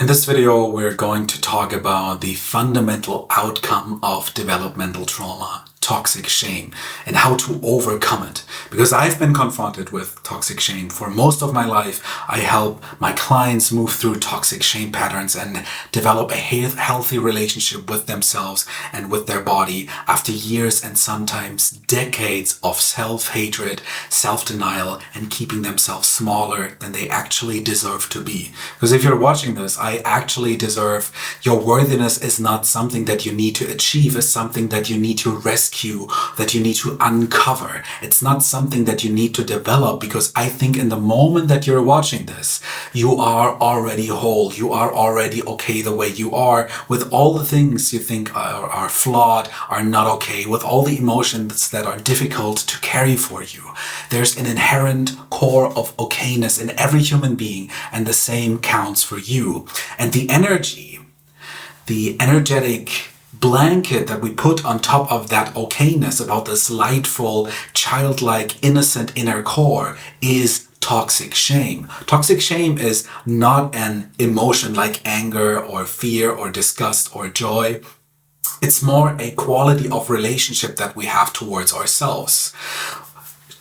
this video, we're going to talk about the fundamental outcome of developmental trauma, toxic shame, and how to overcome it. Because I've been confronted with toxic shame for most of my life. I help my clients move through toxic shame patterns and develop a healthy relationship with themselves and with their body after years and sometimes decades of self-hatred, self-denial, and keeping themselves smaller than they actually deserve to be. Because if you're watching this, I actually deserve. Your worthiness is not something that you need to achieve. It's something that you need to rescue, that you need to uncover. It's not something that you need to develop, because I think in the moment that you're watching this, you are already whole. You are already okay the way you are, with all the things you think are flawed, are not okay, with all the emotions that are difficult to carry for you. There's an inherent core of okayness in every human being, and the same counts for you. And the energy, the energetic blanket that we put on top of that okayness, about this lightful, childlike, innocent inner core, is toxic shame. Toxic shame is not an emotion like anger or fear or disgust or joy. It's more a quality of relationship that we have towards ourselves.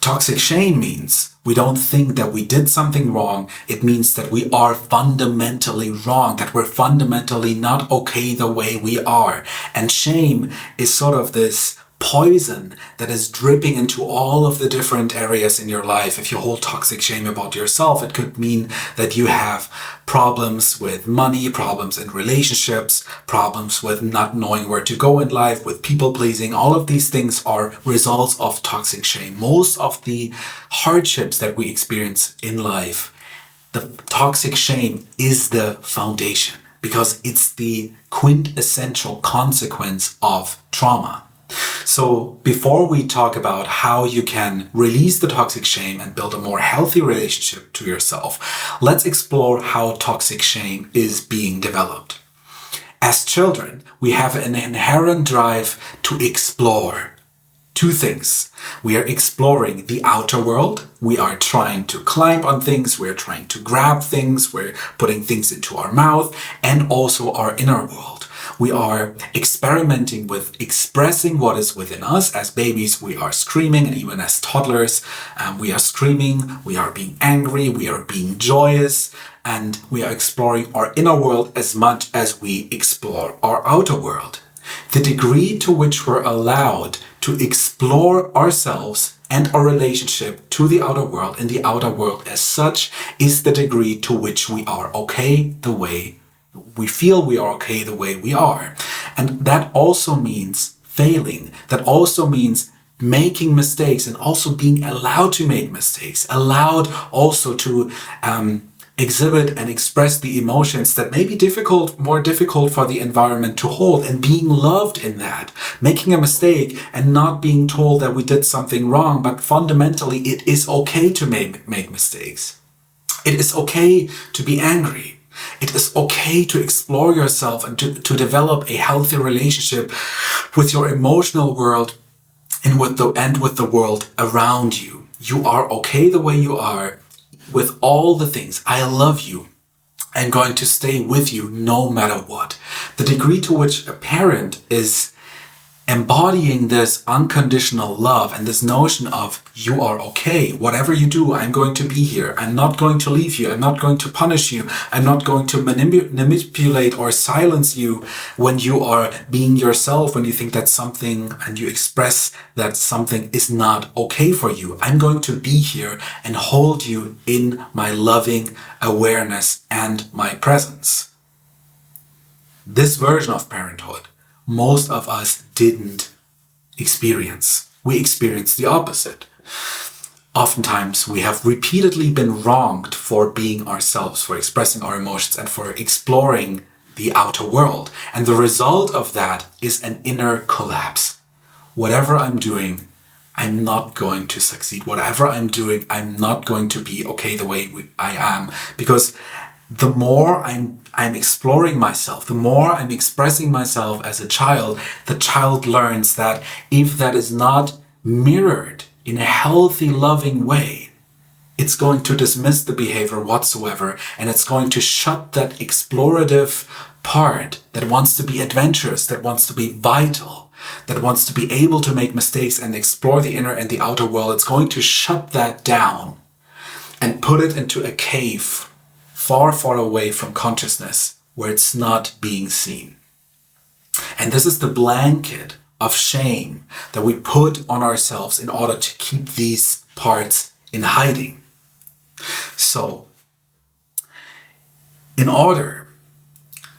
Toxic shame means we don't think that we did something wrong. It means that we are fundamentally wrong, that we're fundamentally not okay the way we are. And shame is sort of this poison that is dripping into all of the different areas in your life. If you hold toxic shame about yourself, it could mean that you have problems with money, problems in relationships, problems with not knowing where to go in life, with people pleasing. All of these things are results of toxic shame. Most of the hardships that we experience in life, the toxic shame is the foundation, because it's the quintessential consequence of trauma. So before we talk about how you can release the toxic shame and build a more healthy relationship to yourself, let's explore how toxic shame is being developed. As children, we have an inherent drive to explore two things. We are exploring the outer world. We are trying to climb on things. We're trying to grab things. We're putting things into our mouth, and also our inner world. We are experimenting with expressing what is within us. As babies, we are screaming, and even as toddlers, we are screaming, we are being angry, we are being joyous, and we are exploring our inner world as much as we explore our outer world. The degree to which we're allowed to explore ourselves and our relationship to the outer world, and the outer world as such, is the degree to which we are okay the way we feel we are okay the way we are. And that also means failing. That also means making mistakes, and also being allowed to make mistakes, allowed also to exhibit and express the emotions that may be more difficult for the environment to hold, and being loved in that. Making a mistake and not being told that we did something wrong, but fundamentally it is okay to make mistakes. It is okay to be angry. It is okay to explore yourself and to develop a healthy relationship with your emotional world and with the world around you. You are okay the way you are, with all the things. I love you. I'm going to stay with you no matter what. The degree to which a parent is embodying this unconditional love and this notion of, you are okay, whatever you do, I'm going to be here, I'm not going to leave you, I'm not going to punish you, I'm not going to manipulate or silence you when you are being yourself, when you think that something, and you express that something is not okay for you. I'm going to be here and hold you in my loving awareness and my presence. This version of parenthood, most of us didn't experience. We experienced the opposite. Oftentimes, we have repeatedly been wronged for being ourselves, for expressing our emotions, and for exploring the outer world. And the result of that is an inner collapse. Whatever I'm doing, I'm not going to succeed. Whatever I'm doing, I'm not going to be okay the way I am. Because the more I'm exploring myself, the more I'm expressing myself as a child, the child learns that if that is not mirrored in a healthy, loving way, It's going to dismiss the behavior whatsoever, and it's going to shut that explorative part that wants to be adventurous, that wants to be vital, that wants to be able to make mistakes and explore the inner and the outer world. It's going to shut that down and put it into a cave far, far away from consciousness where it's not being seen. And this is the blanket of shame that we put on ourselves in order to keep these parts in hiding. So, in order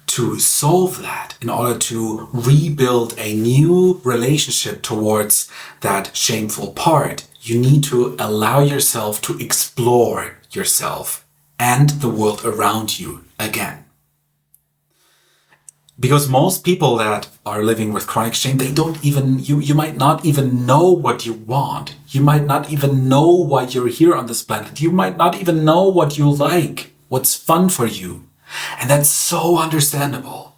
to solve that, in order to rebuild a new relationship towards that shameful part, you need to allow yourself to explore yourself and the world around you again. Because most people that are living with chronic shame, they don't even, you might not even know what you want. You might not even know why you're here on this planet. You might not even know what you like, what's fun for you. And that's so understandable.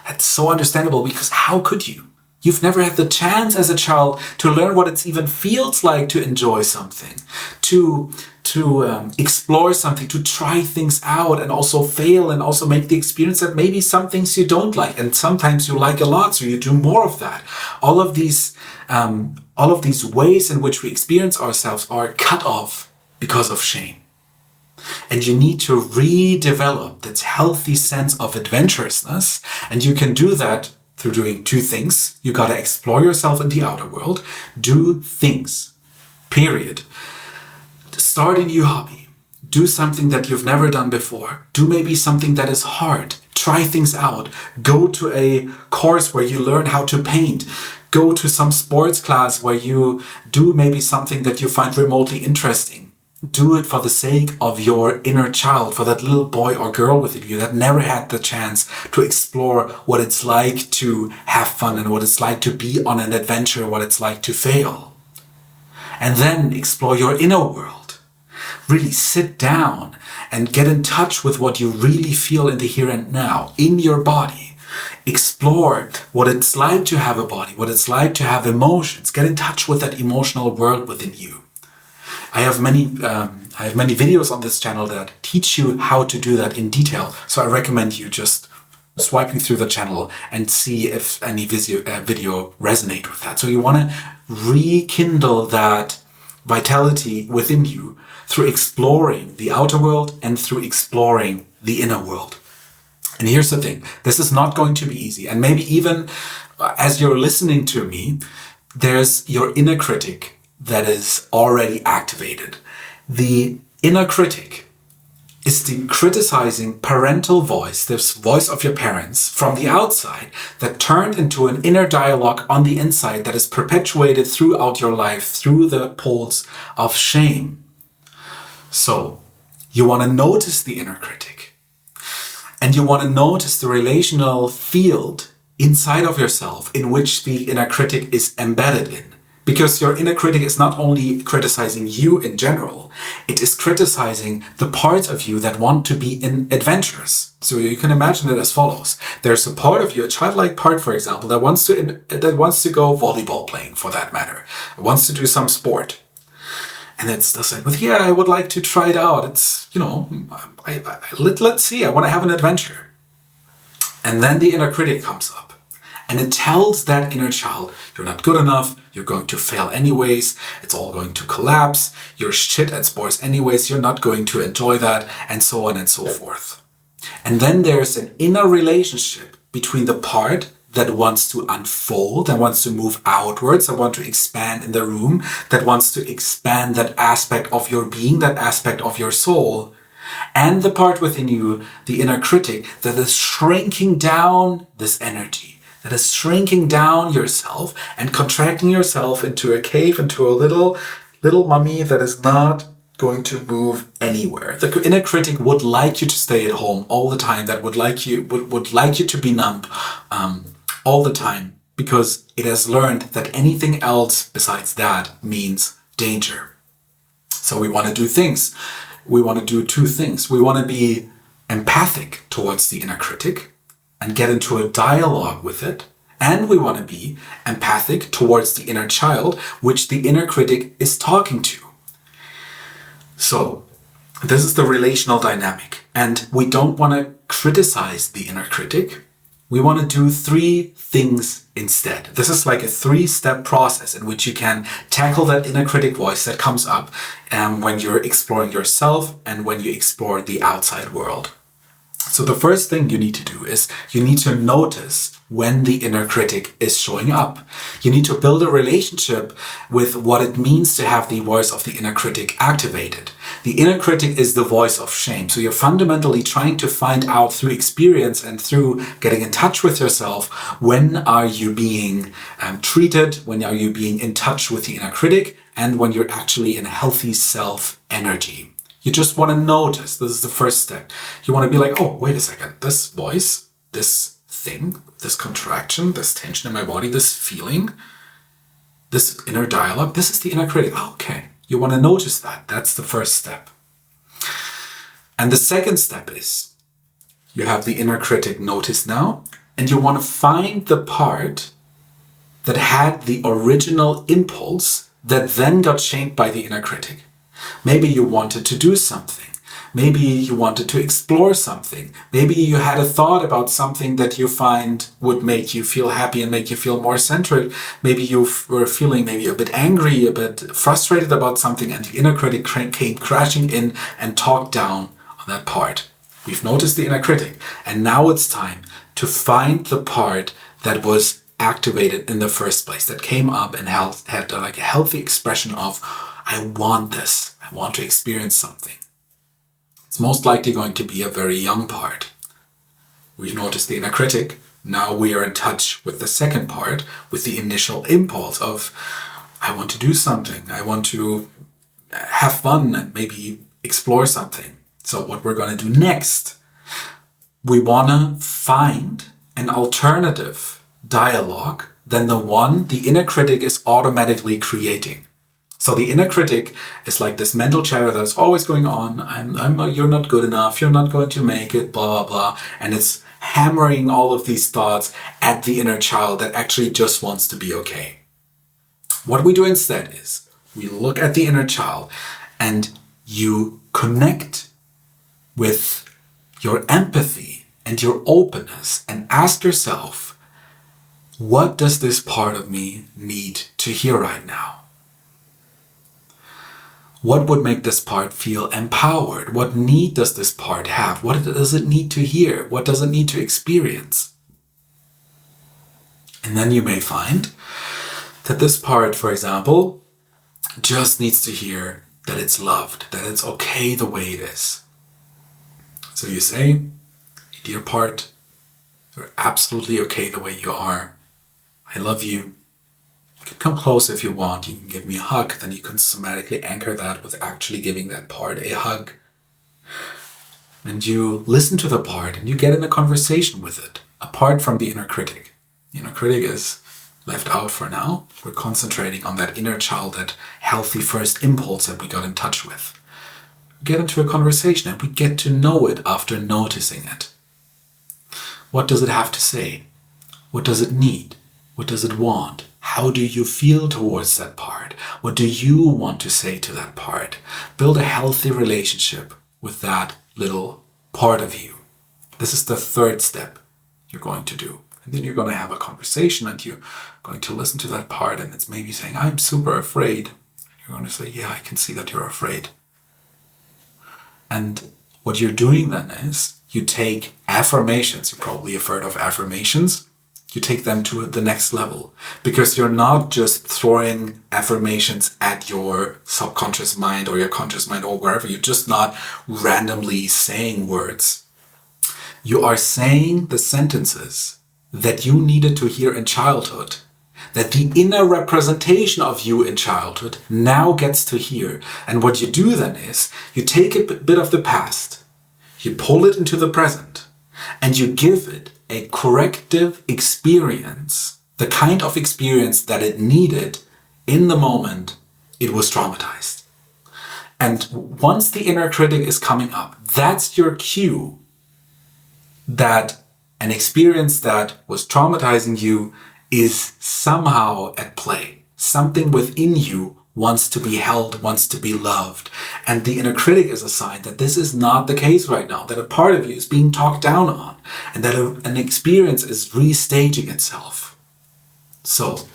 That's so understandable, because how could you? You've never had the chance as a child to learn what it even feels like to enjoy something, to explore something, to try things out and also fail and also make the experience that maybe some things you don't like and sometimes you like a lot, so you do more of that. All of these ways in which we experience ourselves are cut off because of shame. And you need to redevelop that healthy sense of adventurousness, and you can do that through doing two things. You gotta explore yourself in the outer world, do things, period. Start a new hobby, do something that you've never done before, do maybe something that is hard, try things out, go to a course where you learn how to paint, go to some sports class where you do maybe something that you find remotely interesting. Do it for the sake of your inner child, for that little boy or girl within you that never had the chance to explore what it's like to have fun and what it's like to be on an adventure, what it's like to fail. And then explore your inner world. Really sit down and get in touch with what you really feel in the here and now, in your body. Explore what it's like to have a body, what it's like to have emotions. Get in touch with that emotional world within you. I have many videos on this channel that teach you how to do that in detail. So I recommend you just swiping through the channel and see if any video resonate with that. So you want to rekindle that vitality within you through exploring the outer world and through exploring the inner world. And here's the thing, this is not going to be easy. And maybe even as you're listening to me, there's your inner critic that is already activated. The inner critic is the criticizing parental voice, this voice of your parents from the outside that turned into an inner dialogue on the inside that is perpetuated throughout your life through the pulse of shame. So you want to notice the inner critic, and you want to notice the relational field inside of yourself in which the inner critic is embedded in. Because your inner critic is not only criticizing you in general, it is criticizing the parts of you that want to be adventurous. So you can imagine it as follows. There's a part of you, a childlike part, for example, that wants to go volleyball playing, for that matter. It wants to do some sport. And it's like, well, yeah, I would like to try it out. It's, let's see, I want to have an adventure. And then the inner critic comes up. And it tells that inner child, you're not good enough, you're going to fail anyways, it's all going to collapse, you're shit at sports anyways, you're not going to enjoy that, and so on and so forth. And then there's an inner relationship between the part that wants to unfold, that wants to move outwards, that wants to expand in the room, that wants to expand that aspect of your being, that aspect of your soul, and the part within you, the inner critic, that is shrinking down this energy. That is shrinking down yourself and contracting yourself into a cave, into a little mummy that is not going to move anywhere. The inner critic would like you to stay at home all the time. That would like you to be numb all the time, because it has learned that anything else besides that means danger. So we want to do things. We want to do two things. We want to be empathic towards the inner critic and get into a dialogue with it. And we want to be empathic towards the inner child, which the inner critic is talking to. So This is the relational dynamic. And we don't want to criticize the inner critic. We want to do 3 things instead. This is like a 3-step process in which you can tackle that inner critic voice that comes up when you're exploring yourself and when you explore the outside world. So the first thing you need to do is you need to notice when the inner critic is showing up. You need to build a relationship with what it means to have the voice of the inner critic activated. The inner critic is the voice of shame. So you're fundamentally trying to find out through experience and through getting in touch with yourself, when are you being treated, when are you being in touch with the inner critic, and when you're actually in a healthy self energy. You just want to notice. This is the first step. You want to be like, oh, wait a second. This voice, this thing, this contraction, this tension in my body, this feeling, this inner dialogue, this is the inner critic. Oh, okay. You want to notice that. That's the first step. And the second step is you have the inner critic noticed now, and you want to find the part that had the original impulse that then got shaped by the inner critic. Maybe you wanted to do something. Maybe you wanted to explore something. Maybe you had a thought about something that you find would make you feel happy and make you feel more centered. Maybe you were feeling maybe a bit angry, a bit frustrated about something, and the inner critic came crashing in and talked down on that part. We've noticed the inner critic, and now it's time to find the part that was activated in the first place, that came up and had like a healthy expression of, I want this. I want to experience something. It's most likely going to be a very young part. We've noticed the inner critic. Now we are in touch with the second part, with the initial impulse of, I want to do something. I want to have fun and maybe explore something. So what we're going to do next, we want to find an alternative dialogue than the one the inner critic is automatically creating. So the inner critic is like this mental chatter that's always going on. You're not good enough. You're not going to make it, blah, blah, blah. And it's hammering all of these thoughts at the inner child that actually just wants to be okay. What we do instead is we look at the inner child and you connect with your empathy and your openness and ask yourself, what does this part of me need to hear right now? What would make this part feel empowered? What need does this part have? What does it need to hear? What does it need to experience? And then you may find that this part, for example, just needs to hear that it's loved, that it's okay the way it is. So you say, dear part, you're absolutely okay the way you are. I love you. You can come close if you want. You can give me a hug. Then you can somatically anchor that with actually giving that part a hug. And you listen to the part and you get in a conversation with it, apart from the inner critic. The inner critic is left out for now. We're concentrating on that inner child, that healthy first impulse that we got in touch with. We get into a conversation and we get to know it after noticing it. What does it have to say? What does it need? What does it want? How do you feel towards that part? What do you want to say to that part? Build a healthy relationship with that little part of you. This is the third step you're going to do. And then you're going to have a conversation and you're going to listen to that part, and it's maybe saying, I'm super afraid. You're going to say, yeah, I can see that you're afraid. And what you're doing then is you take affirmations. You probably have heard of affirmations. You take them to the next level, because you're not just throwing affirmations at your subconscious mind or your conscious mind or wherever. You're just not randomly saying words. You are saying the sentences that you needed to hear in childhood, that the inner representation of you in childhood now gets to hear. And what you do then is you take a bit of the past, you pull it into the present, and you give it a corrective experience, the kind of experience that it needed in the moment it was traumatized. And once the inner critic is coming up, that's your cue that an experience that was traumatizing you is somehow at play. Something within you wants to be held, wants to be loved. And the inner critic is a sign that this is not the case right now, that a part of you is being talked down on, and that an experience is restaging itself. So,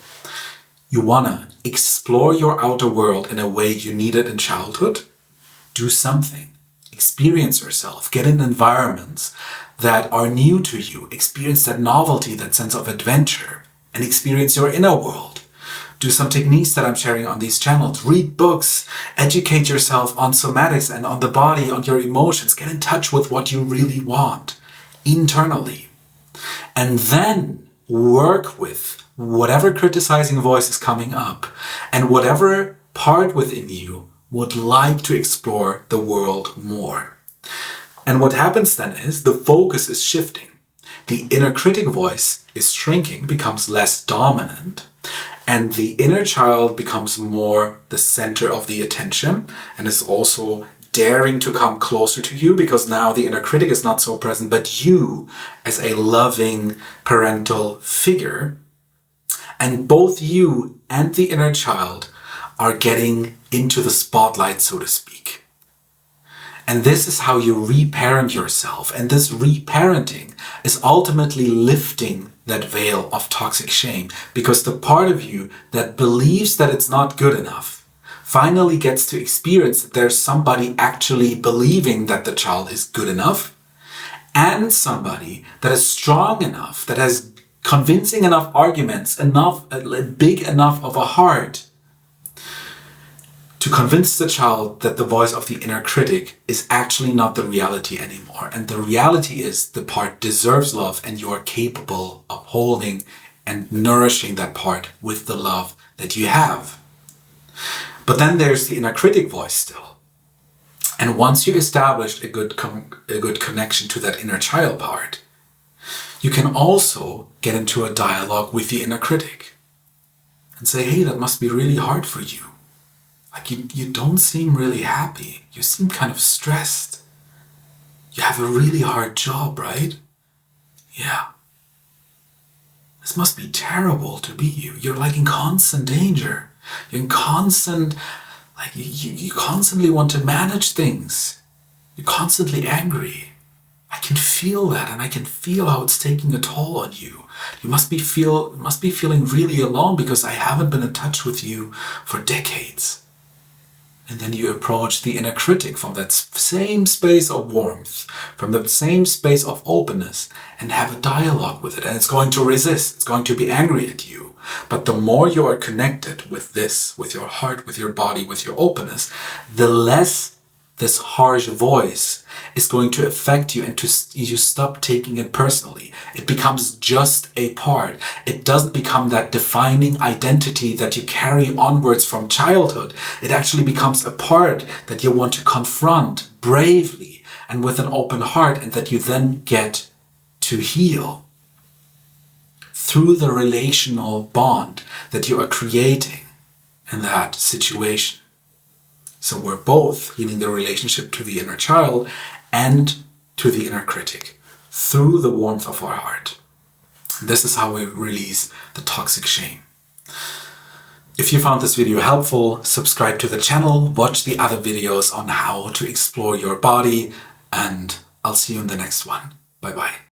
you want to explore your outer world in a way you needed in childhood? Do something. Experience yourself. Get in environments that are new to you. Experience that novelty, that sense of adventure, and experience your inner world. Do some techniques that I'm sharing on these channels. Read books. Educate yourself on somatics and on the body, on your emotions. Get in touch with what you really want internally. And then work with whatever criticizing voice is coming up and whatever part within you would like to explore the world more. And what happens then is the focus is shifting. The inner critic voice is shrinking, becomes less dominant, and the inner child becomes more the center of the attention and is also daring to come closer to you, because now the inner critic is not so present, but you as a loving parental figure. And both you and the inner child are getting into the spotlight, so to speak. And this is how you reparent yourself. And this reparenting is ultimately lifting that veil of toxic shame, because the part of you that believes that it's not good enough finally gets to experience that there's somebody actually believing that the child is good enough, and somebody that is strong enough, that has convincing enough arguments, big enough of a heart to convince the child that the voice of the inner critic is actually not the reality anymore. And the reality is the part deserves love, and you are capable of holding and nourishing that part with the love that you have. But then there's the inner critic voice still. And once you've established a good connection to that inner child part, you can also get into a dialogue with the inner critic and say, hey, that must be really hard for you. Like you don't seem really happy. You seem kind of stressed. You have a really hard job, right? Yeah. This must be terrible to be you. You're like in constant danger. You're in constant, like you constantly want to manage things. You're constantly angry. I can feel that, and I can feel how it's taking a toll on you. You must be feeling really alone, because I haven't been in touch with you for decades. And then you approach the inner critic from that same space of warmth, from the same space of openness, and have a dialogue with it. And it's going to resist. It's going to be angry at you. But the more you are connected with this, with your heart, with your body, with your openness, the less this harsh voice is going to affect you, and you stop taking it personally. It becomes just a part. It doesn't become that defining identity that you carry onwards from childhood. It actually becomes a part that you want to confront bravely and with an open heart, and that you then get to heal through the relational bond that you are creating in that situation. So we're both healing the relationship to the inner child and to the inner critic through the warmth of our heart. This is how we release the toxic shame. If you found this video helpful, subscribe to the channel, watch the other videos on how to explore your body, and I'll see you in the next one. Bye bye.